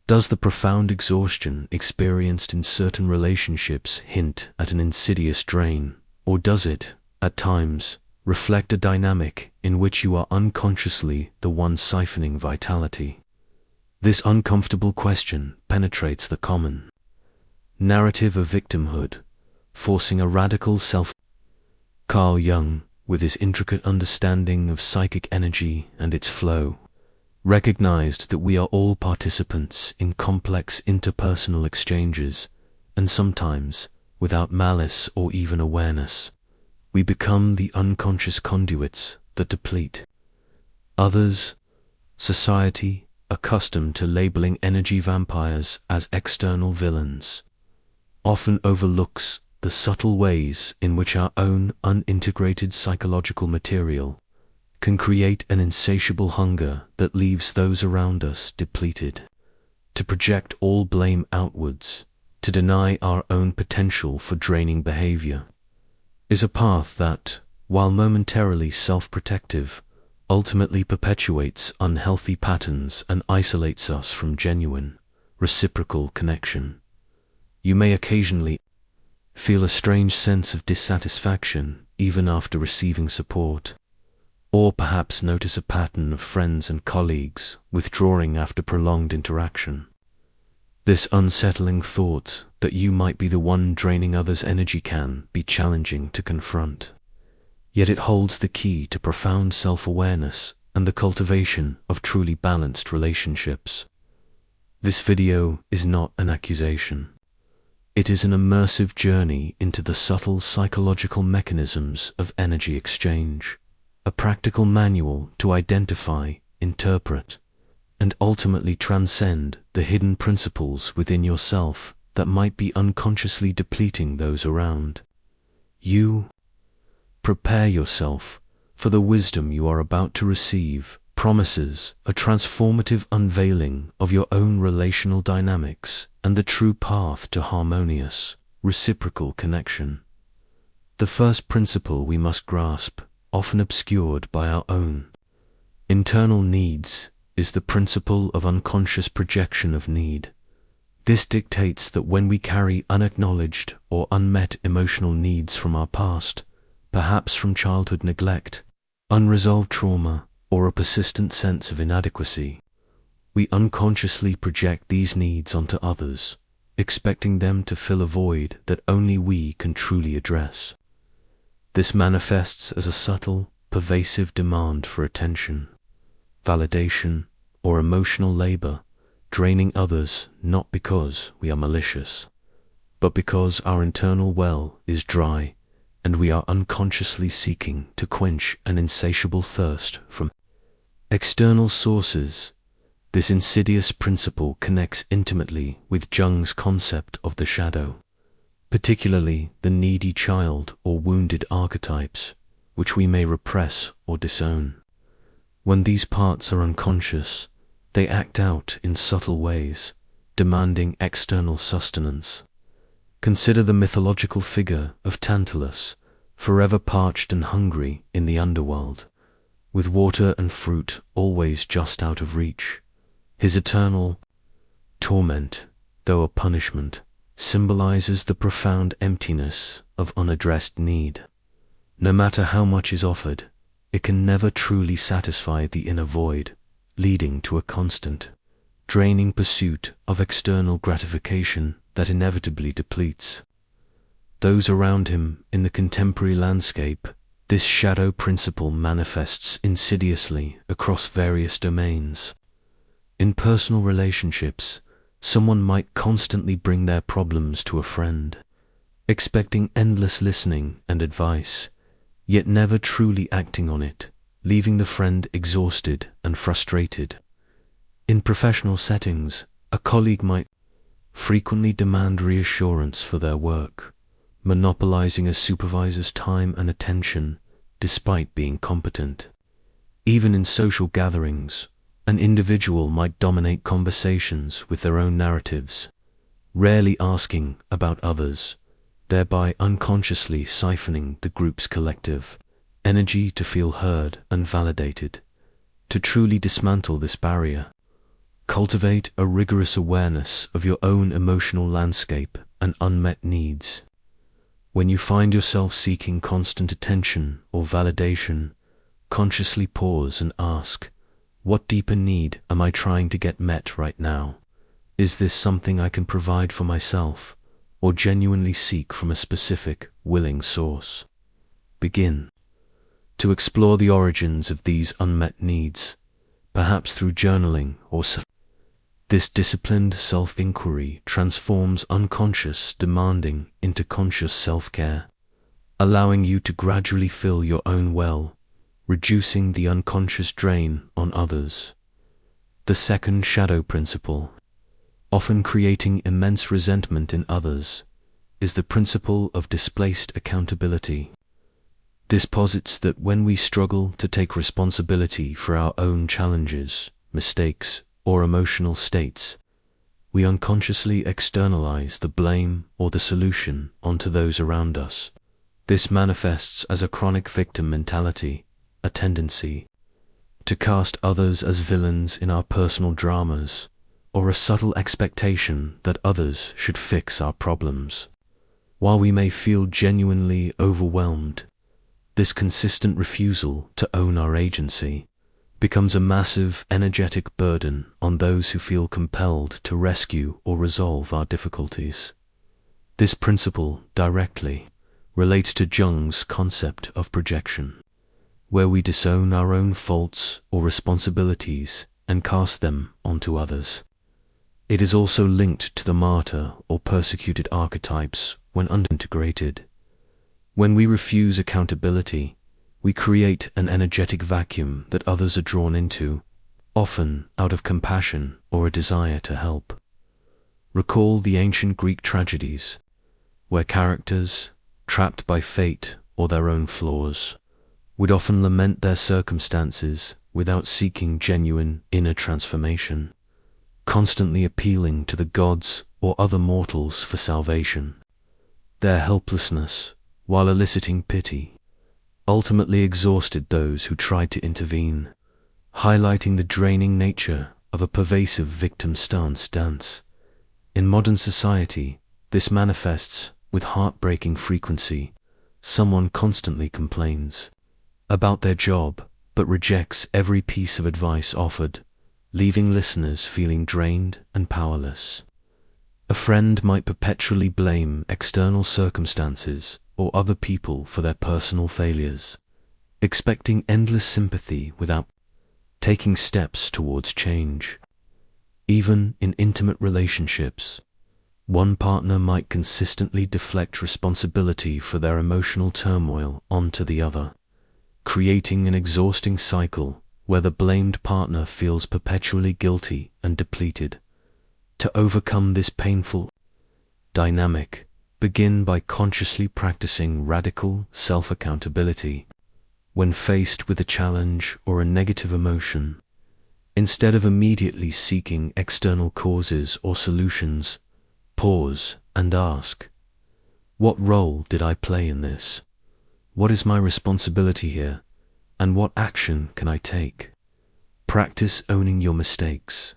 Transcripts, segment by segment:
Does the profound exhaustion experienced in certain relationships hint at an insidious drain, or does it, at times, reflect a dynamic in which you are unconsciously the one siphoning vitality? This uncomfortable question penetrates the common narrative of victimhood, forcing a radical self. Carl Jung, with his intricate understanding of psychic energy and its flow, recognized that we are all participants in complex interpersonal exchanges, and sometimes, without malice or even awareness, we become the unconscious conduits that deplete. Others, society, accustomed to labeling energy vampires as external villains, often overlooks the subtle ways in which our own unintegrated psychological material can create an insatiable hunger that leaves those around us depleted. To project all blame outwards, to deny our own potential for draining behavior, is a path that, while momentarily self-protective, ultimately perpetuates unhealthy patterns and isolates us from genuine, reciprocal connection. You may occasionally feel a strange sense of dissatisfaction even after receiving support, or perhaps notice a pattern of friends and colleagues withdrawing after prolonged interaction. This unsettling thought that you might be the one draining others' energy can be challenging to confront. Yet it holds the key to profound self-awareness and the cultivation of truly balanced relationships. This video is not an accusation. It is an immersive journey into the subtle psychological mechanisms of energy exchange, a practical manual to identify, interpret, and ultimately transcend the hidden principles within yourself that might be unconsciously depleting those around you. Prepare yourself, for the wisdom you are about to receive promises a transformative unveiling of your own relational dynamics and the true path to harmonious, reciprocal connection. The first principle we must grasp, often obscured by our own internal needs, is the principle of unconscious projection of need. This dictates that when we carry unacknowledged or unmet emotional needs from our past, perhaps from childhood neglect, unresolved trauma, or a persistent sense of inadequacy, we unconsciously project these needs onto others, expecting them to fill a void that only we can truly address. This manifests as a subtle, pervasive demand for attention, validation, or emotional labor, draining others not because we are malicious, but because our internal well is dry and we are unconsciously seeking to quench an insatiable thirst from external sources. This insidious principle connects intimately with Jung's concept of the shadow, particularly the needy child or wounded archetypes, which we may repress or disown. When these parts are unconscious, they act out in subtle ways, demanding external sustenance. Consider the mythological figure of Tantalus, forever parched and hungry in the underworld, with water and fruit always just out of reach. His eternal torment, though a punishment, symbolizes the profound emptiness of unaddressed need. No matter how much is offered, it can never truly satisfy the inner void, leading to a constant, draining pursuit of external gratification that inevitably depletes those around him. In the contemporary landscape, this shadow principle manifests insidiously across various domains. In personal relationships, someone might constantly bring their problems to a friend, expecting endless listening and advice, yet never truly acting on it, leaving the friend exhausted and frustrated. In professional settings, a colleague might frequently demand reassurance for their work, monopolizing a supervisor's time and attention despite being competent. Even in social gatherings, an individual might dominate conversations with their own narratives, rarely asking about others, thereby unconsciously siphoning the group's collective energy to feel heard and validated. To truly dismantle this barrier, Cultivate a rigorous awareness of your own emotional landscape and unmet needs. When you find yourself seeking constant attention or validation, consciously pause and ask, what deeper need am I trying to get met right now? Is this something I can provide for myself, or genuinely seek from a specific, willing source? Begin to explore the origins of these unmet needs, perhaps through journaling or this disciplined self-inquiry transforms unconscious demanding into conscious self-care, allowing you to gradually fill your own well, reducing the unconscious drain on others. The second shadow principle, often creating immense resentment in others, is the principle of displaced accountability. This posits that when we struggle to take responsibility for our own challenges, mistakes, or emotional states, we unconsciously externalize the blame or the solution onto those around us. This manifests as a chronic victim mentality, a tendency to cast others as villains in our personal dramas, or a subtle expectation that others should fix our problems. While we may feel genuinely overwhelmed, this consistent refusal to own our agency becomes a massive energetic burden on those who feel compelled to rescue or resolve our difficulties. This principle directly relates to Jung's concept of projection, where we disown our own faults or responsibilities and cast them onto others. It is also linked to the martyr or persecuted archetypes when underintegrated. When we refuse accountability, we create an energetic vacuum that others are drawn into, often out of compassion or a desire to help. Recall the ancient Greek tragedies, where characters, trapped by fate or their own flaws, would often lament their circumstances without seeking genuine inner transformation, constantly appealing to the gods or other mortals for salvation. Their helplessness, while eliciting pity, ultimately exhausted those who tried to intervene, highlighting the draining nature of a pervasive victim stance. In modern society, this manifests with heartbreaking frequency. Someone constantly complains about their job, but rejects every piece of advice offered, leaving listeners feeling drained and powerless. A friend might perpetually blame external circumstances or other people for their personal failures, expecting endless sympathy without taking steps towards change. Even in intimate relationships, one partner might consistently deflect responsibility for their emotional turmoil onto the other, creating an exhausting cycle where the blamed partner feels perpetually guilty and depleted. To overcome this painful dynamic, begin by consciously practicing radical self-accountability. When faced with a challenge or a negative emotion, instead of immediately seeking external causes or solutions, pause and ask, what role did I play in this? What is my responsibility here? And what action can I take? Practice owning your mistakes,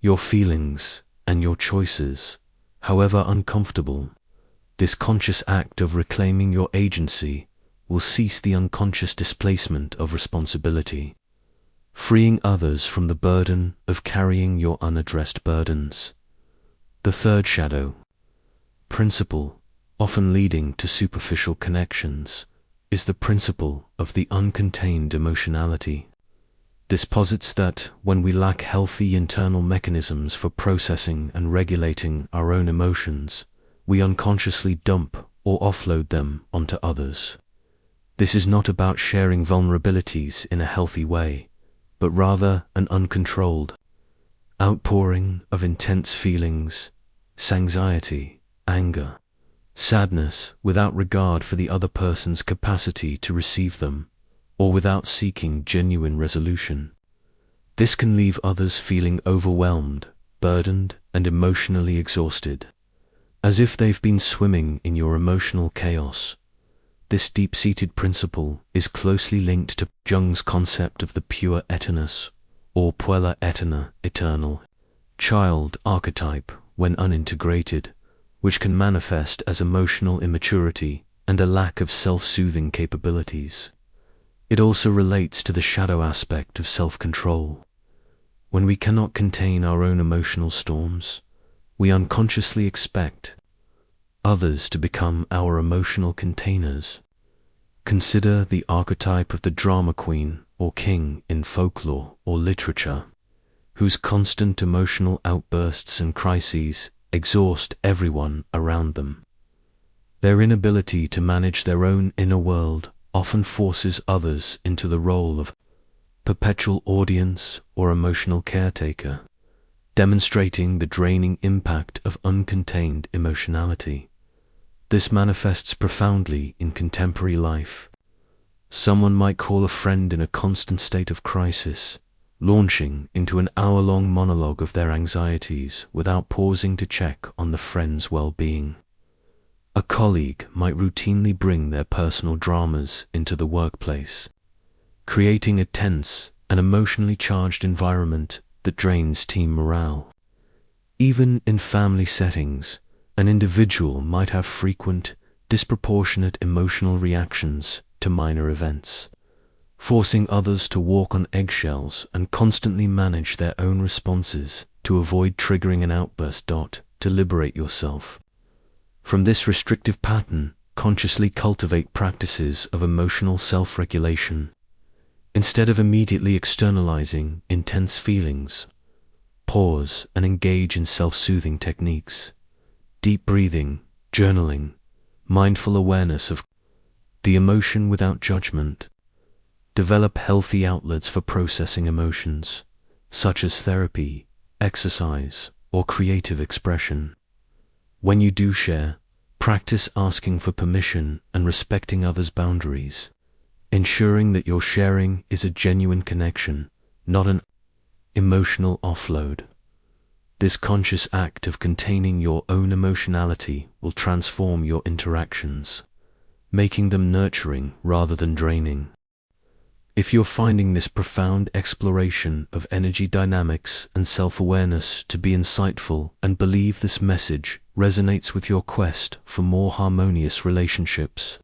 your feelings, and your choices, however uncomfortable. This conscious act of reclaiming your agency will cease the unconscious displacement of responsibility, freeing others from the burden of carrying your unaddressed burdens. The third shadow principle, often leading to superficial connections, is the principle of the uncontained emotionality. This posits that when we lack healthy internal mechanisms for processing and regulating our own emotions, we unconsciously dump or offload them onto others. This is not about sharing vulnerabilities in a healthy way, but rather an uncontrolled outpouring of intense feelings, anxiety, anger, sadness, without regard for the other person's capacity to receive them, or without seeking genuine resolution. This can leave others feeling overwhelmed, burdened, and emotionally exhausted, as if they've been swimming in your emotional chaos. This deep-seated principle is closely linked to Jung's concept of the pure eternus, or puella eterna, eternal. child archetype when unintegrated, which can manifest as emotional immaturity and a lack of self-soothing capabilities. It also relates to the shadow aspect of self-control. When we cannot contain our own emotional storms, we unconsciously expect others to become our emotional containers. Consider the archetype of the drama queen or king in folklore or literature, whose constant emotional outbursts and crises exhaust everyone around them. Their inability to manage their own inner world often forces others into the role of perpetual audience or emotional caretaker, demonstrating the draining impact of uncontained emotionality. This manifests profoundly in contemporary life. Someone might call a friend in a constant state of crisis, launching into an hour-long monologue of their anxieties without pausing to check on the friend's well-being. A colleague might routinely bring their personal dramas into the workplace, creating a tense and emotionally charged environment that drains team morale. Even in family settings, an individual might have frequent, disproportionate emotional reactions to minor events, forcing others to walk on eggshells and constantly manage their own responses to avoid triggering an outburst. To liberate yourself from this restrictive pattern, consciously cultivate practices of emotional self-regulation. Instead of immediately externalizing intense feelings, pause and engage in self-soothing techniques. Deep breathing, journaling, mindful awareness of the emotion without judgment. Develop healthy outlets for processing emotions, such as therapy, exercise, or creative expression. When you do share, practice asking for permission and respecting others' boundaries, ensuring that your sharing is a genuine connection, not an emotional offload. This conscious act of containing your own emotionality will transform your interactions, making them nurturing rather than draining. If you're finding this profound exploration of energy dynamics and self-awareness to be insightful and believe this message resonates with your quest for more harmonious relationships,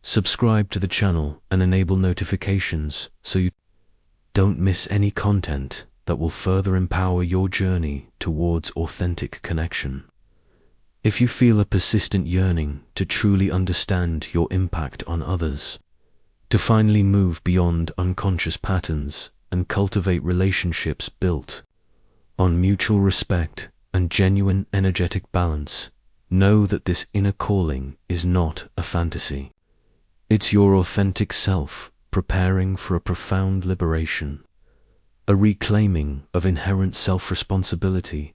subscribe to the channel and enable notifications so you don't miss any content that will further empower your journey towards authentic connection. If you feel a persistent yearning to truly understand your impact on others, to finally move beyond unconscious patterns and cultivate relationships built on mutual respect and genuine energetic balance, know that this inner calling is not a fantasy. It's your authentic self preparing for a profound liberation, a reclaiming of inherent self-responsibility,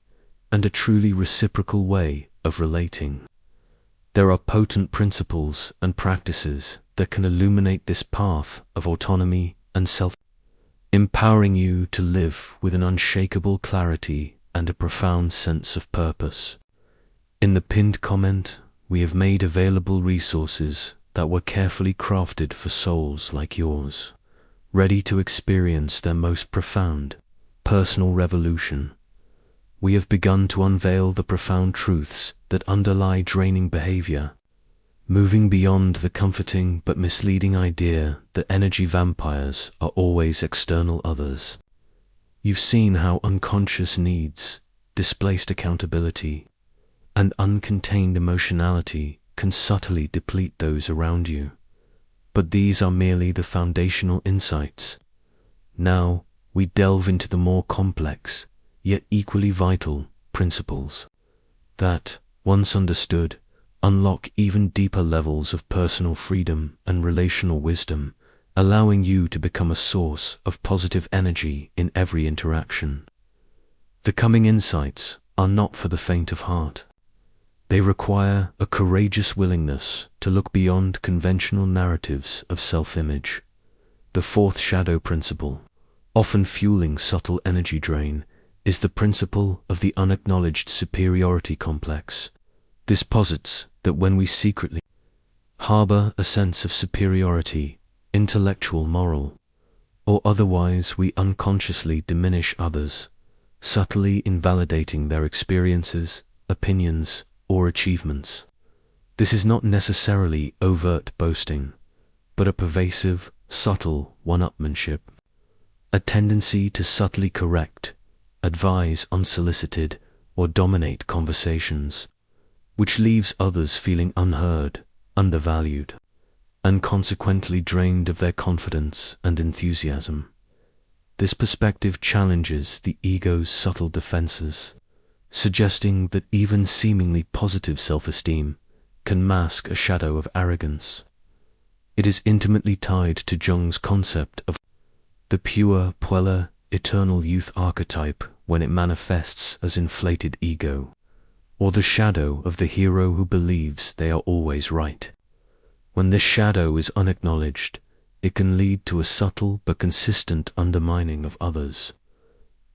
and a truly reciprocal way of relating. There are potent principles and practices that can illuminate this path of autonomy and self, empowering you to live with an unshakable clarity and a profound sense of purpose. In the pinned comment, we have made available resources that were carefully crafted for souls like yours, ready to experience their most profound personal revolution. We have begun to unveil the profound truths that underlie draining behavior, moving beyond the comforting but misleading idea that energy vampires are always external others. You've seen how unconscious needs, displaced accountability, and uncontained emotionality can subtly deplete those around you. But these are merely the foundational insights. Now, we delve into the more complex, yet equally vital, principles that, once understood, unlock even deeper levels of personal freedom and relational wisdom, allowing you to become a source of positive energy in every interaction. The coming insights are not for the faint of heart. They require a courageous willingness to look beyond conventional narratives of self-image. The fourth shadow principle, often fueling subtle energy drain, is the principle of the unacknowledged superiority complex. This posits that when we secretly harbor a sense of superiority, intellectual, moral, or otherwise, we unconsciously diminish others, subtly invalidating their experiences, opinions, or achievements. This is not necessarily overt boasting, but a pervasive, subtle one-upmanship, a tendency to subtly correct, advise unsolicited, or dominate conversations, which leaves others feeling unheard, undervalued, and consequently drained of their confidence and enthusiasm. This perspective challenges the ego's subtle defenses, suggesting that even seemingly positive self-esteem can mask a shadow of arrogance. It is intimately tied to Jung's concept of the pure, puella, eternal youth archetype when it manifests as inflated ego, or the shadow of the hero who believes they are always right. When this shadow is unacknowledged, it can lead to a subtle but consistent undermining of others.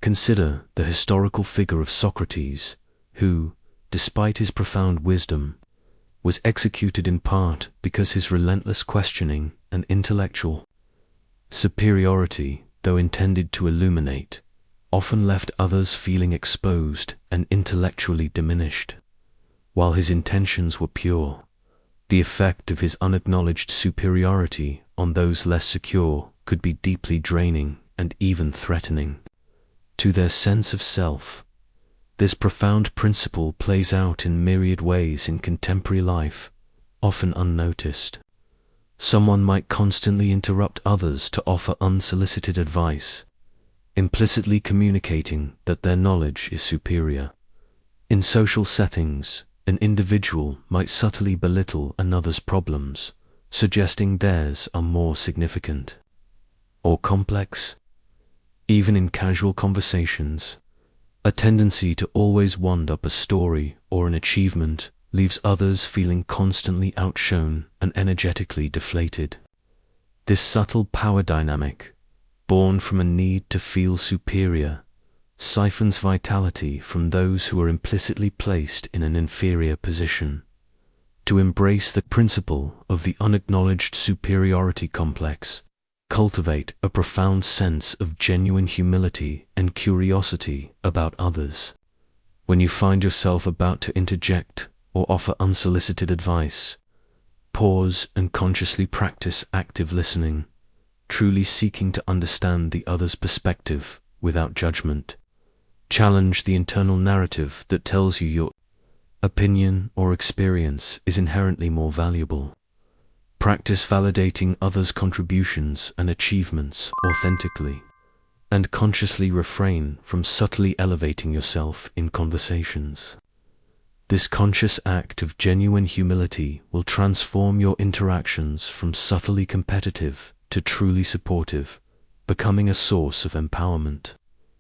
Consider the historical figure of Socrates, who, despite his profound wisdom, was executed in part because his relentless questioning and intellectual superiority, though intended to illuminate, often left others feeling exposed and intellectually diminished. While his intentions were pure, the effect of his unacknowledged superiority on those less secure could be deeply draining and even threatening to their sense of self. This profound principle plays out in myriad ways in contemporary life, often unnoticed. Someone might constantly interrupt others to offer unsolicited advice, implicitly communicating that their knowledge is superior. In social settings, an individual might subtly belittle another's problems, suggesting theirs are more significant or complex. Even in casual conversations, a tendency to always wind up a story or an achievement leaves others feeling constantly outshone and energetically deflated. This subtle power dynamic, born from a need to feel superior, siphons vitality from those who are implicitly placed in an inferior position. To embrace the principle of the unacknowledged superiority complex, cultivate a profound sense of genuine humility and curiosity about others. When you find yourself about to interject or offer unsolicited advice, pause and consciously practice active listening, truly seeking to understand the other's perspective without judgment. Challenge the internal narrative that tells you your opinion or experience is inherently more valuable. Practice validating others' contributions and achievements authentically, and consciously refrain from subtly elevating yourself in conversations. This conscious act of genuine humility will transform your interactions from subtly competitive to truly supportive, becoming a source of empowerment,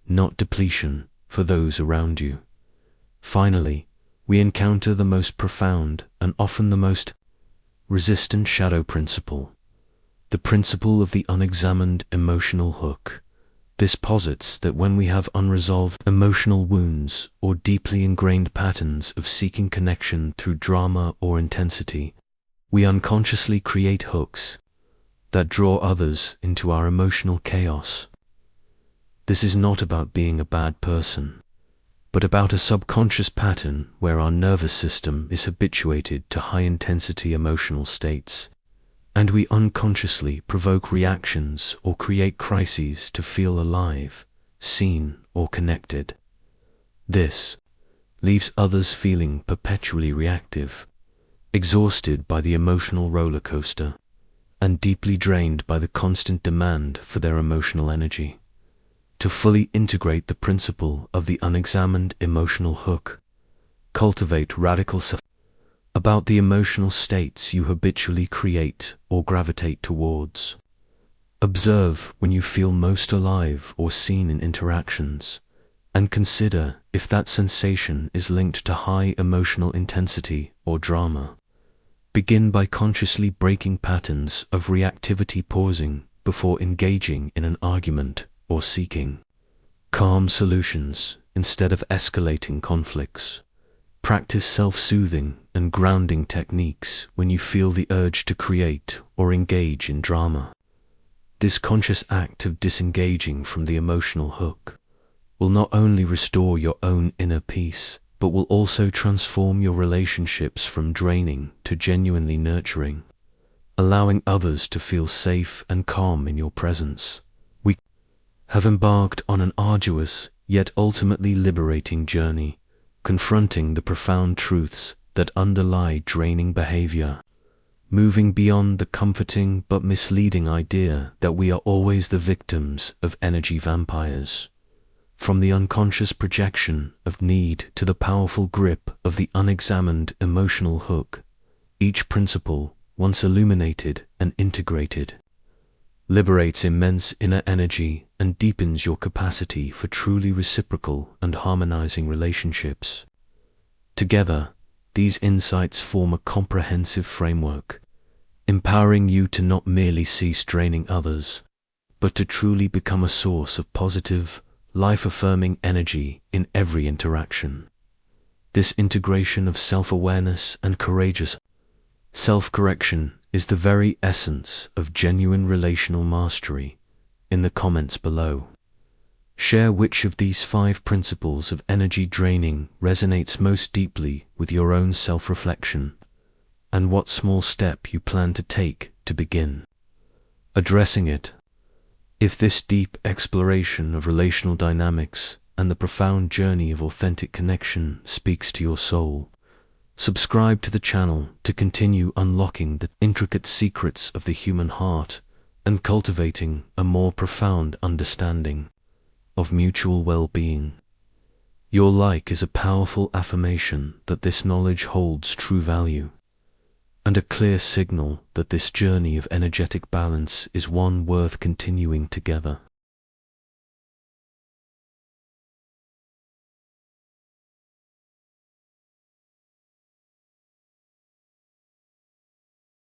not depletion, for those around you. Finally, we encounter the most profound and often the most resistant shadow principle, the principle of the unexamined emotional hook. This posits that when we have unresolved emotional wounds or deeply ingrained patterns of seeking connection through drama or intensity, we unconsciously create hooks that draw others into our emotional chaos. This is not about being a bad person, but about a subconscious pattern where our nervous system is habituated to high-intensity emotional states, and we unconsciously provoke reactions or create crises to feel alive, seen, or connected. This leaves others feeling perpetually reactive, exhausted by the emotional roller coaster, and deeply drained by the constant demand for their emotional energy. To fully integrate the principle of the unexamined emotional hook, cultivate radical self about the emotional states you habitually create or gravitate towards. Observe when you feel most alive or seen in interactions, and consider if that sensation is linked to high emotional intensity or drama. Begin by consciously breaking patterns of reactivity, pausing before engaging in an argument or seeking calm solutions instead of escalating conflicts. Practice self-soothing and grounding techniques when you feel the urge to create or engage in drama. This conscious act of disengaging from the emotional hook will not only restore your own inner peace, but will also transform your relationships from draining to genuinely nurturing, allowing others to feel safe and calm in your presence. We have embarked on an arduous yet ultimately liberating journey, confronting the profound truths that underlie draining behavior, moving beyond the comforting but misleading idea that we are always the victims of energy vampires. From the unconscious projection of need to the powerful grip of the unexamined emotional hook, each principle, once illuminated and integrated, liberates immense inner energy and deepens your capacity for truly reciprocal and harmonizing relationships. Together, these insights form a comprehensive framework, empowering you to not merely cease draining others, but to truly become a source of positive, life-affirming energy in every interaction. This integration of self-awareness and courageous self-correction is the very essence of genuine relational mastery. In the comments below, share which of these 5 principles of energy draining resonates most deeply with your own self-reflection, and what small step you plan to take to begin addressing it. If this deep exploration of relational dynamics and the profound journey of authentic connection speaks to your soul, subscribe to the channel to continue unlocking the intricate secrets of the human heart and cultivating a more profound understanding of mutual well-being. Your like is a powerful affirmation that this knowledge holds true value, and a clear signal that this journey of energetic balance is one worth continuing together.